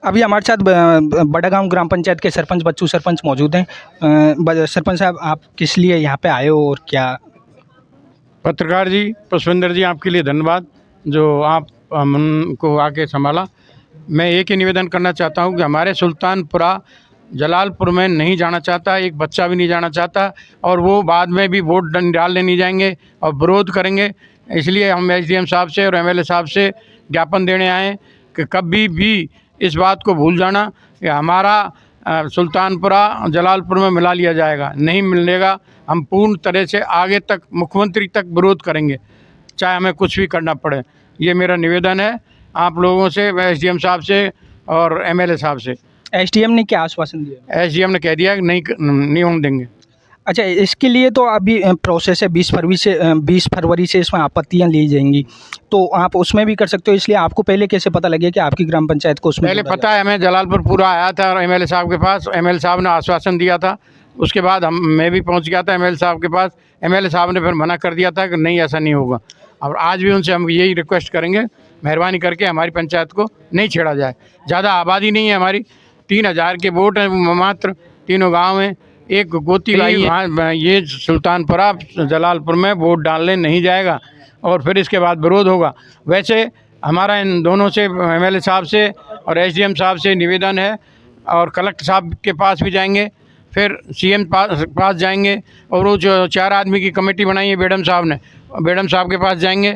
अभी हमारे साथ बड़ागांव ग्राम पंचायत के सरपंच बच्चू सरपंच मौजूद हैं। सरपंच साहब, आप किस लिए यहाँ पे आए हो और क्या? पत्रकार जी, पुष्पेंद्र जी, आपके लिए धन्यवाद जो आप हमको आके संभाला। मैं एक ही निवेदन करना चाहता हूँ कि हमारे सुल्तानपुरा जलालपुर में नहीं जाना चाहता, एक बच्चा भी नहीं जाना चाहता, और वो बाद में भी वोट डालने नहीं जाएंगे और विरोध करेंगे। इसलिए हम एसडीएम साहब से और एमएलए साहब से ज्ञापन देने आए कि कभी भी इस बात को भूल जाना कि हमारा सुल्तानपुरा जलालपुर में मिला लिया जाएगा, नहीं मिलेगा। हम पूर्ण तरह से आगे तक मुख्यमंत्री तक विरोध करेंगे, चाहे हमें कुछ भी करना पड़े। ये मेरा निवेदन है आप लोगों से, एसडीएम साहब से और एमएलए साहब से। एसडीएम ने क्या आश्वासन दिया? एसडीएम ने कह दिया कि नहीं होने देंगे। अच्छा, इसके लिए तो अभी प्रोसेस है, 20 फरवरी से इसमें आपत्तियां ली जाएंगी, तो आप उसमें भी कर सकते हो। इसलिए आपको पहले कैसे पता लगे कि आपकी ग्राम पंचायत को उसमें? पहले पता है हमें, जलालपुर पूरा आया था और एमएलए साहब के पास, एमएलए साहब ने आश्वासन दिया था। उसके बाद मैं भी पहुंच गया था एमएलए साहब के पास। एमएलए साहब ने फिर मना कर दिया था कि नहीं, ऐसा नहीं होगा। और आज भी उनसे हम यही रिक्वेस्ट करेंगे, मेहरबानी करके हमारी पंचायत को नहीं छेड़ा जाए। ज़्यादा आबादी नहीं है हमारी, 3000 के वोट हैं मात्र, तीनों गाँव हैं, एक गोती भाई है। ये सुल्तानपुरा जलालपुर में वोट डालने नहीं जाएगा और फिर इसके बाद विरोध होगा। वैसे हमारा इन दोनों से, एमएलए साहब से और एसडीएम साहब से निवेदन है, और कलेक्टर साहब के पास भी जाएंगे, फिर सीएम पास जाएंगे, और वो जो 4 आदमी की कमेटी बनाई है बेडम साहब ने, बेडम साहब के पास जाएंगे।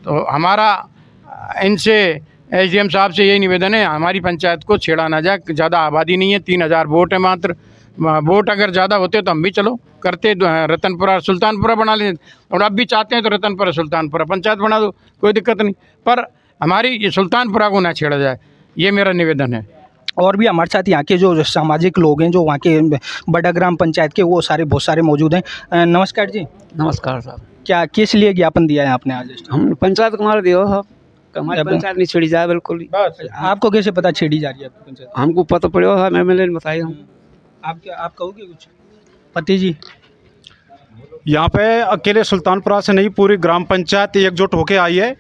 तो हमारा इनसे, एसडीएम साहब से यही निवेदन है, हमारी पंचायत को छेड़ा ना जाए। ज़्यादा आबादी नहीं है, 3000 वोट है मात्र। वोट अगर ज़्यादा होते तो हम भी चलो करते, रतनपुरा सुल्तानपुरा बना लें, और अब भी चाहते हैं तो रतनपुरा सुल्तानपुरा पंचायत बना दो, कोई दिक्कत नहीं। पर हमारी ये सुल्तानपुरा को ना छेड़ा जाए, ये मेरा निवेदन है। और भी हमारे साथ यहाँ के जो सामाजिक लोग हैं, जो वहाँ के बड़ा ग्राम पंचायत के, वो सारे बहुत सारे मौजूद हैं। नमस्कार जी। नमस्कार साहब। क्या किस लिए ज्ञापन दिया है आपने आज? हम पंचायत को मार दियो साहब, हमारी पंचायत नहीं छेड़ी जाए बिल्कुल ही। आपको कैसे पता छेड़ी जा रही है आपकी पंचायत? हमको पता पड़ो है, एमएलए ने बताया। हम आप कहोगे कुछ? पति जी, यहाँ पे अकेले सुल्तानपुरा से नहीं, पूरी ग्राम पंचायत एकजुट होके आई है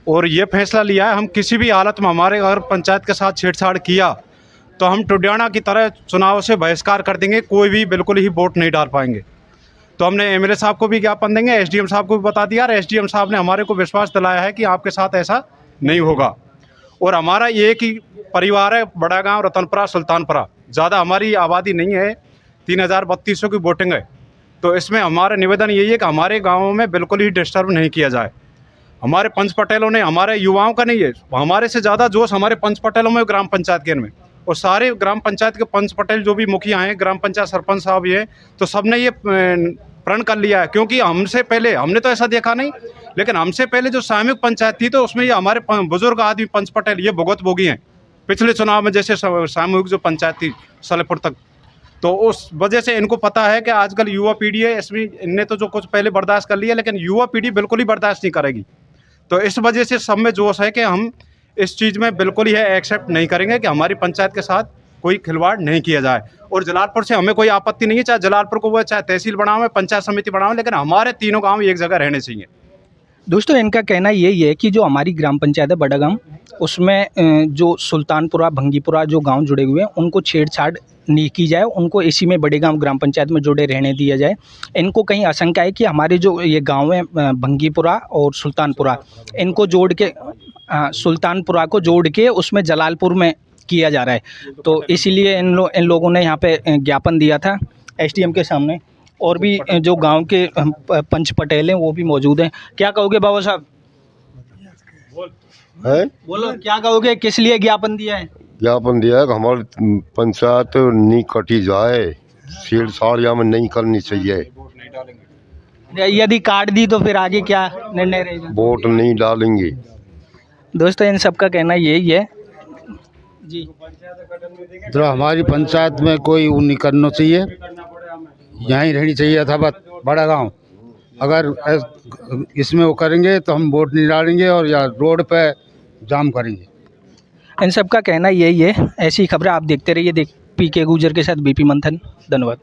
और ये फैसला लिया है, हम किसी भी हालत में हमारे अगर पंचायत के साथ छेड़छाड़ किया तो हम टुडियाना की तरह चुनाव से बहिष्कार कर देंगे, कोई भी बिल्कुल ही वोट नहीं डाल पाएंगे। तो हमने एमएलए साहब को भी ज्ञापन देंगे, एसडीएम साहब को भी बता दिया, और एसडीएम साहब ने हमारे को विश्वास दिलाया है कि आपके साथ ऐसा नहीं होगा। और हमारा एक ही परिवार है, बड़ा गाँव रतनपुरा सुल्तानपुरा, ज़्यादा हमारी आबादी नहीं है, 3032 की वोटिंग है। तो इसमें हमारा निवेदन यही है कि हमारे गाँव में बिल्कुल ही डिस्टर्ब नहीं किया जाए। हमारे पंच पटेलों ने, हमारे युवाओं का नहीं है, हमारे से ज़्यादा जोश हमारे पंच पटेलों में, ग्राम पंचायत के में, और सारे ग्राम पंचायत के पंच पटेल जो भी मुखिया हैं, ग्राम पंचायत सरपंच साहब ये, तो सबने ये प्रण कर लिया है। क्योंकि हमसे पहले, हमने तो ऐसा देखा नहीं, लेकिन हमसे पहले जो सामूहिक पंचायत थी तो उसमें ये हमारे बुजुर्ग आदमी पंच पटेल ये भुगत भोगी हैं पिछले चुनाव में, जैसे सामूहिक जो पंचायत थी सलेपुर तक। तो उस वजह से इनको पता है कि आजकल युवा पीढ़ी है, इसमें इनने तो जो कुछ पहले बर्दाश्त कर लिया, लेकिन युवा पीढ़ी बिल्कुल ही बर्दाश्त नहीं करेगी। तो इस वजह से सब में जोश है कि हम इस चीज़ में बिल्कुल ही एक्सेप्ट नहीं करेंगे कि हमारी पंचायत के साथ कोई खिलवाड़ नहीं किया जाए। और जलालपुर से हमें कोई आपत्ति नहीं है, चाहे जलालपुर को वो चाहे तहसील बनाओ, पंचायत समिति बनाओ, लेकिन हमारे तीनों गाँव एक जगह रहने चाहिए। दोस्तों, इनका कहना यही है कि जो हमारी ग्राम पंचायत है बड़ा गाँव, उसमें जो सुल्तानपुरा भंगीपुरा जो गांव जुड़े हुए हैं, उनको छेड़छाड़ नहीं की जाए, उनको इसी में बड़े गांव ग्राम पंचायत में जुड़े रहने दिया जाए। इनको कहीं आशंका है कि हमारे जो ये गांव हैं भंगीपुरा और सुल्तानपुरा, इनको जोड़ के, सुल्तानपुरा को जोड़ के उसमें जलालपुर में किया जा रहा है। तो इसीलिए इन लोगों ने यहाँ पे ज्ञापन दिया था एसडीएम के सामने। और भी जो गांव के पंच पटेल हैं वो भी मौजूद हैं। क्या कहोगे बाबा साहब? बोलो, क्या कहोगे, किस लिए ज्ञापन दिया है? ज्ञापन दिया है कि हमारी पंचायत नहीं कटी जाए, छेड़छाड़ यहाँ में नहीं करनी चाहिए। यदि काट दी तो फिर आगे क्या निर्णय रहेगा? वोट नहीं डालेंगे। दोस्तों, इन सब का कहना यही है जी। तो हमारी पंचायत में कोई वो नहीं करना चाहिए, यहीं रहनी चाहिए था बस बड़ा गांव। अगर इसमें वो करेंगे तो हम वोट नहीं डालेंगे और या रोड पे जाम करेंगे। इन सब का कहना यही है। ऐसी खबरें आप देखते रहिए, पीके गुजर के साथ बीपी मंथन। धन्यवाद।